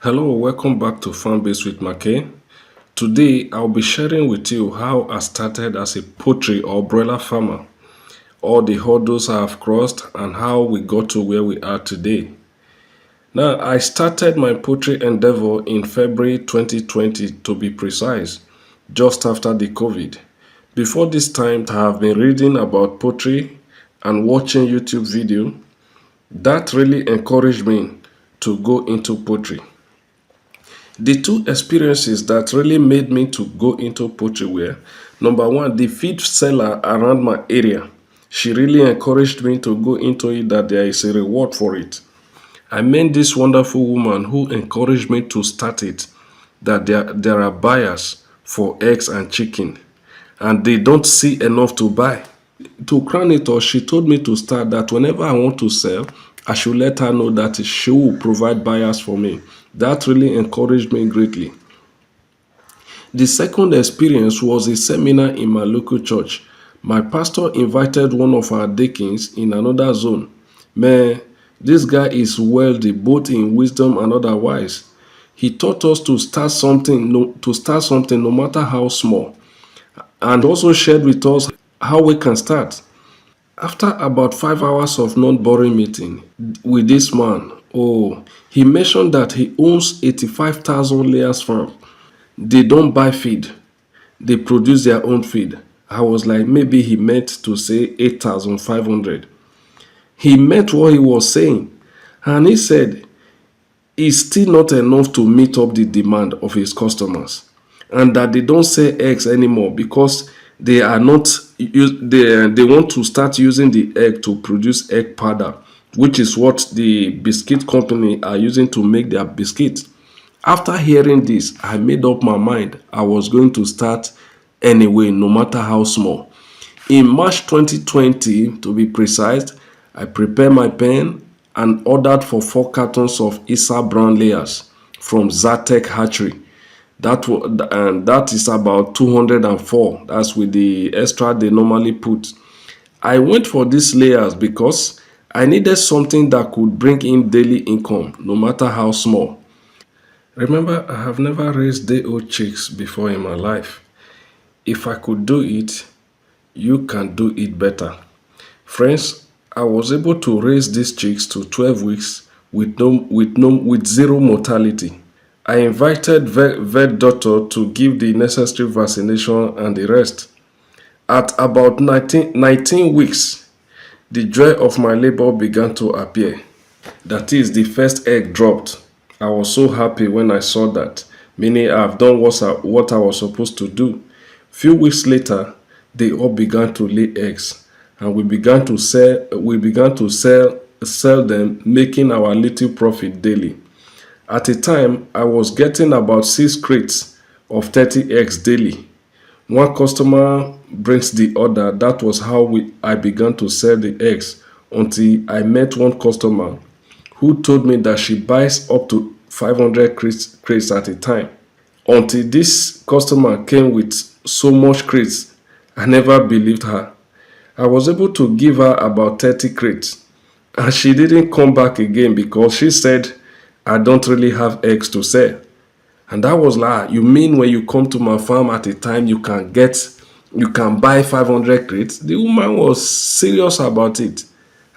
Hello, welcome back to Farmbiz with Markay. Today, I'll be sharing with you how I started as a poultry or broiler farmer, all the hurdles I have crossed, and how we got to where we are today. Now, I started my poultry endeavor in February 2020 to be precise, just after the COVID. Before this time, I have been reading about poultry and watching YouTube video. That really encouraged me to go into poultry. The two experiences that really made me to go into poultry were number one, the feed seller around my area. She really encouraged me to go into it, that there is a reward for it. I met this wonderful woman who encouraged me to start it, that there are buyers for eggs and chicken, and they don't see enough to buy. To crown it all, she told me to start that whenever I want to sell, I should let her know that she will provide buyers for me. That really encouraged me greatly. The second experience was a seminar in my local church. My pastor invited one of our deacons in another zone. Man, this guy is wealthy both in wisdom and otherwise. He taught us to start something, no matter how small, and also shared with us how we can start. After about 5 hours of non-boring meeting with this man, he mentioned that he owns 85,000 layers farm. They don't buy feed, they produce their own feed. I was like, maybe he meant to say 8,500. He meant what he was saying, and he said it's still not enough to meet up the demand of his customers, and that they don't sell eggs anymore because they are not they want to start using the egg to produce egg powder, which is what the biscuit company are using to make their biscuits. After hearing this, I made up my mind I was going to start anyway, no matter how small. In March 2020, to be precise, I prepared my pen and ordered for 4 cartons of Issa brown layers from Zatek Hatchery. That is about 204. That's with the extra they normally put. I went for these layers because I needed something that could bring in daily income, no matter how small. Remember, I have never raised day-old chicks before in my life. If I could do it, you can do it better. Friends, I was able to raise these chicks to 12 weeks with zero mortality. I invited vet doctor to give the necessary vaccination and the rest. At about 19 weeks, the joy of my labor began to appear. That is, the first egg dropped. I was so happy when I saw that, meaning I've done what I was supposed to do. Few weeks later, they all began to lay eggs, and we began to sell them, making our little profit daily. At a time, I was getting about 6 crates of 30 eggs daily. One customer brings the order. That was how I began to sell the eggs, until I met one customer who told me that she buys up to 500 crates at a time. Until this customer came with so much crates, I never believed her. I was able to give her about 30 crates, and she didn't come back again because she said, I don't really have eggs to sell. And that was like, you mean when you come to my farm at a time, you can buy 500 crates? The woman was serious about it.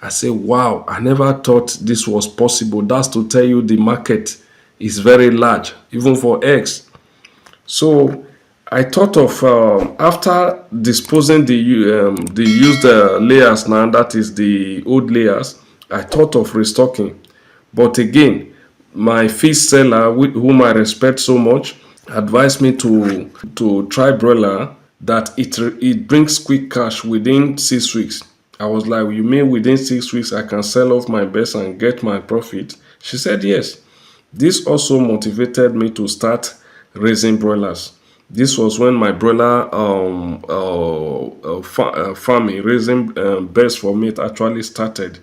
I said, wow, I never thought this was possible. That's to tell you the market is very large, even for eggs. So I thought of, after disposing the used layers now, that is the old layers, I thought of restocking. But again, my fish seller, whom I respect so much, advised me to try broiler, that it brings quick cash within 6 weeks. I was like, you mean within 6 weeks I can sell off my best and get my profit? She said yes. This also motivated me to start raising broilers. This was when my broiler farming, raising birds for meat, actually started.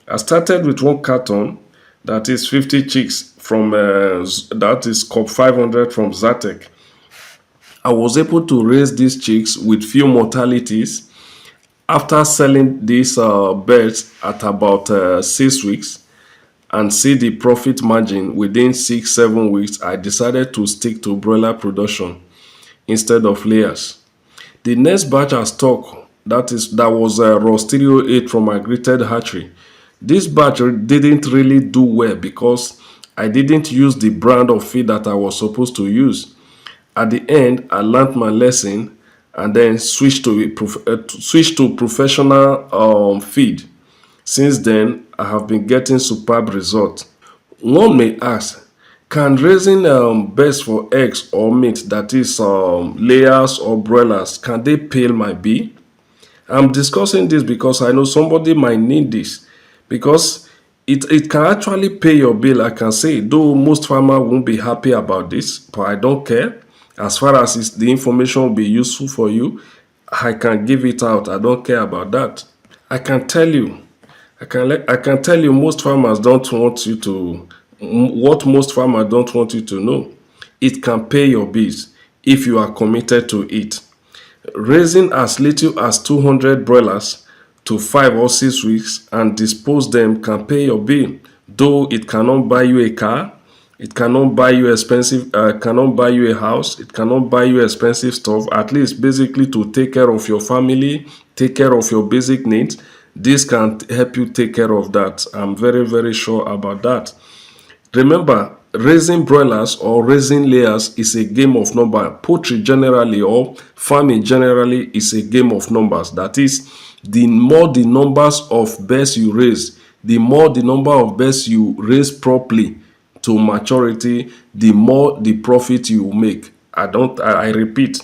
I started with 1 carton, that is 50 chicks from that is Cobb 500 from Zatek. I was able to raise these chicks with few mortalities. After selling these birds at about 6 weeks, and see the profit margin within 6-7 weeks, I decided to stick to broiler production instead of layers. The next batch I stock that was Ross 308 from my greeted hatchery. This batch didn't really do well because I didn't use the brand of feed that I was supposed to use. At the end, I learned my lesson and then switched to professional feed. Since then, I have been getting superb results. One may ask, can raising birds for eggs or meat, that is layers or broilers, can they pay my bill? I'm discussing this because I know somebody might need this, because it can actually pay your bill. I can say, though most farmers won't be happy about this, but I don't care. As far as the information will be useful for you, I can give it out. I don't care about that. I can tell you, I can tell you most farmers don't want you to, what most farmers don't want you to know. It can pay your bills if you are committed to it. Raising as little as 200 broilers to 5 or 6 weeks and dispose them can pay your bill. Though it cannot buy you a car, it cannot buy you cannot buy you a house, it cannot buy you expensive stuff. At least basically to take care of your family, take care of your basic needs. This can help you take care of that. I'm very, very sure about that. Remember, raising broilers or raising layers is a game of numbers. Poultry generally or farming generally is a game of numbers. That is, the more the numbers of birds you raise, the more the number of birds you raise properly to maturity, the more the profit you make. I repeat,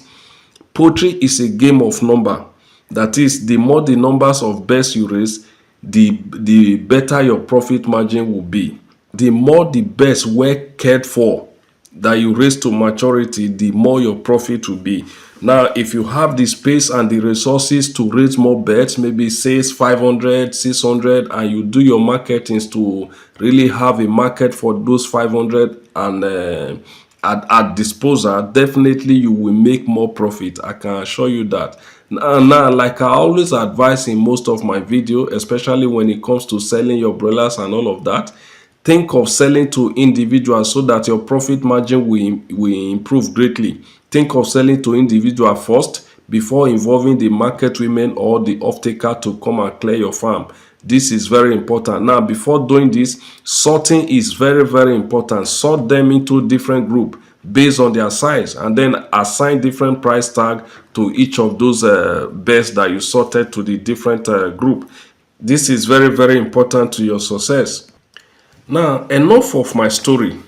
poultry is a game of number. That is, the more the numbers of birds you raise, the better your profit margin will be. The more the birds were cared for that you raise to maturity, the more your profit will be. Now, if you have the space and the resources to raise more birds, maybe say 500, 600, and you do your marketings to really have a market for those 500 and at disposal, definitely you will make more profit. I can assure you that. Now, like I always advise in most of my video, especially when it comes to selling your broilers and all of that, think of selling to individuals so that your profit margin will improve greatly. Think of selling to individual first before involving the market women or the off-taker to come and clear your farm. This is very important. Now, before doing this, sorting is very, very important. Sort them into different groups based on their size and then assign different price tag to each of those birds that you sorted to the different group. This is very, very important to your success. Now, enough of my story.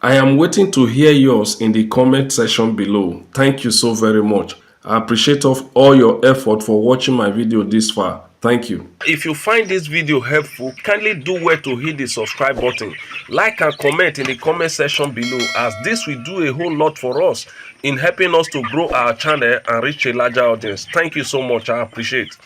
I am waiting to hear yours in the comment section below. Thank you so very much. I appreciate all your effort for watching my video this far. Thank you. If you find this video helpful, kindly do well to hit the subscribe button. Like and comment in the comment section below, as this will do a whole lot for us in helping us to grow our channel and reach a larger audience. Thank you so much. I appreciate it.